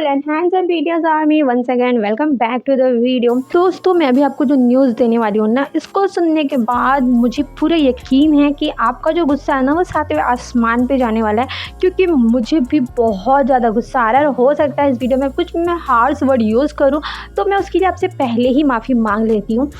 Beautiful and handsome BTS army once again welcome back to the video. दोस्तों मैं अभी आपको जो न्यूज़ देने वाली हूँ ना, इसको सुनने के बाद मुझे पूरा यकीन है कि आपका जो गुस्सा है ना वो सातवें आसमान पे जाने वाला है, क्योंकि मुझे भी बहुत ज़्यादा गुस्सा आ रहा है। और हो सकता है इस वीडियो में कुछ मैं हार्श वर्ड यूज़ करूँ, तो मैं उसके लिए आपसे पहले ही माफ़ी मांग लेती हूँ।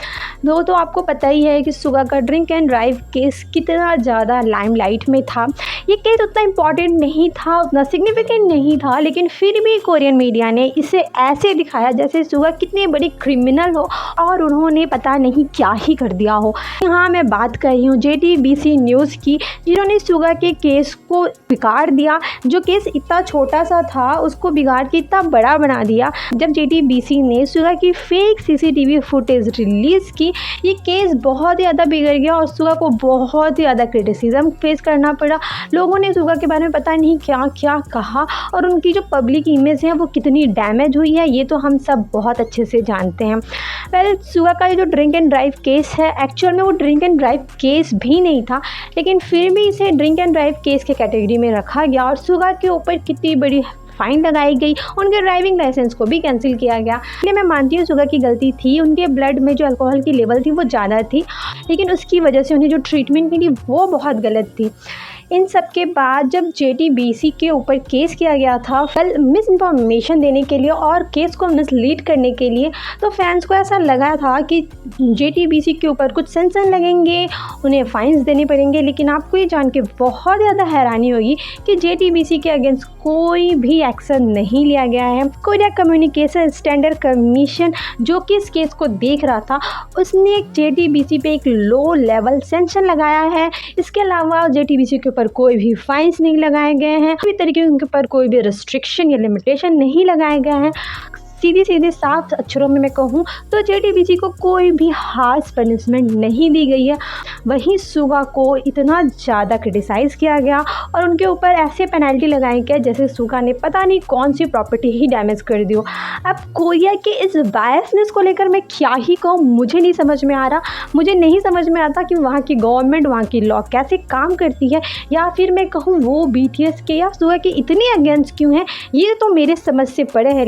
तो आपको पता ही है कि सुगा का ड्रिंक एंड ड्राइव केस कितना ज़्यादा लाइमलाइट में था। ये केस उतना इम्पॉर्टेंट नहीं था, उतना सिग्निफिकेंट नहीं था, लेकिन फिर भी कोरियन मीडिया ने इसे ऐसे दिखाया जैसे सुगा कितनी बड़ी क्रिमिनल हो और उन्होंने पता नहीं क्या ही कर दिया हो। यहाँ मैं बात कर रही हूँ JTBC न्यूज़ की, जिन्होंने सुगा के केस को बिगाड़ दिया। जो केस इतना छोटा सा था उसको बिगाड़ के इतना बड़ा बना दिया। जब JTBC ने सुगा की फेक CCTV फुटेज रिलीज़ की, ये केस बहुत ही ज़्यादा बिगड़ गया और सुगा को बहुत ही ज़्यादा क्रिटिसिज्म फेस करना पड़ा। लोगों ने सुगा के बारे में पता नहीं क्या क्या कहा और उनकी जो पब्लिक इमेज है वो कितनी डैमेज हुई है, ये तो हम सब बहुत अच्छे से जानते हैं। वेल, सुगा का ये जो ड्रिंक एंड ड्राइव केस है, एक्चुअल में वो ड्रिंक एंड ड्राइव केस भी नहीं था, लेकिन फिर भी इसे ड्रिंक एंड ड्राइव केस के कैटेगरी में रखा गया और सुगा के ऊपर कितनी बड़ी फाइन लगाई गई, उनके ड्राइविंग लाइसेंस को भी कैंसिल किया गया। इसलिए मैं मानती हूँ सुगा की गलती थी, उनके ब्लड में जो अल्कोहल की लेवल थी वो ज़्यादा थी, लेकिन उसकी वजह से उन्हें जो ट्रीटमेंट मिली वो बहुत गलत थी। इन सब के बाद जब JTBC के ऊपर केस किया गया था मिस इन्फॉर्मेशन देने के लिए और केस को मिसलीड करने के लिए, तो फैंस को ऐसा लगा था कि JTBC के ऊपर कुछ सेंक्शन लगेंगे, उन्हें फाइन्स देने पड़ेंगे। लेकिन आपको ये जान के बहुत ज़्यादा हैरानी होगी कि JTBC के अगेंस्ट कोई भी एक्शन नहीं लिया गया है। कोरिया कम्युनिकेशन स्टैंडर्ड कमीशन जो कि इस केस को देख रहा था, उसने JTBC पे एक लो लेवल सेंक्शन लगाया है। इसके अलावा JTBC के ऊपर कोई भी फाइन्स नहीं लगाए गए हैं, किसी तरीके के ऊपर कोई भी रिस्ट्रिक्शन या लिमिटेशन नहीं लगाए गए हैं। सीधे साफ अक्षरों में मैं कहूँ तो JTBC को कोई भी हार्श पनिशमेंट नहीं दी गई है। वहीं सुगा को इतना ज़्यादा क्रिटिसाइज़ किया गया और उनके ऊपर ऐसे पेनल्टी लगाई गए जैसे सुगा ने पता नहीं कौन सी प्रॉपर्टी ही डैमेज कर दी हो। अब कोरिया के इस बायसनेस को लेकर मैं क्या ही कहूँ, मुझे नहीं समझ में आ रहा। मुझे नहीं समझ में आता कि वहाँ की गवर्नमेंट, वहाँ की लॉ कैसे काम करती है, या फिर मैं कहूँ वो BTS के या सुगा के इतने अगेंस्ट क्यों हैं, ये तो मेरे समझ से परे है।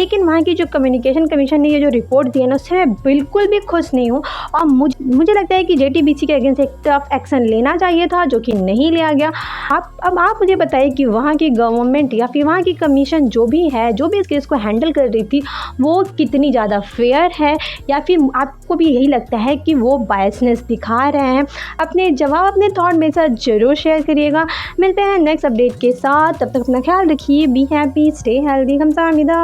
लेकिन वहाँ की जो कम्युनिकेशन कमीशन ने ये जो रिपोर्ट दी है ना, उससे मैं बिल्कुल भी खुश नहीं हूँ और मुझे लगता है कि JTBC के अगेंस्ट एक टफ एक्शन लेना चाहिए था, जो कि नहीं लिया गया। अब आप मुझे बताइए कि वहाँ की गवर्नमेंट या फिर वहाँ की कमीशन जो भी है, जो भी इस केस को हैंडल कर रही थी, वो कितनी ज़्यादा फेयर है, या फिर आपको भी यही लगता है कि वो बायसनेस दिखा रहे हैं। अपने जवाब, अपने थॉट मेरे साथ ज़रूर शेयर करिएगा। मिलते हैं नेक्स्ट अपडेट के साथ, तब तक अपना ख्याल रखिए। Be happy, stay healthy, खमसाहमिदा।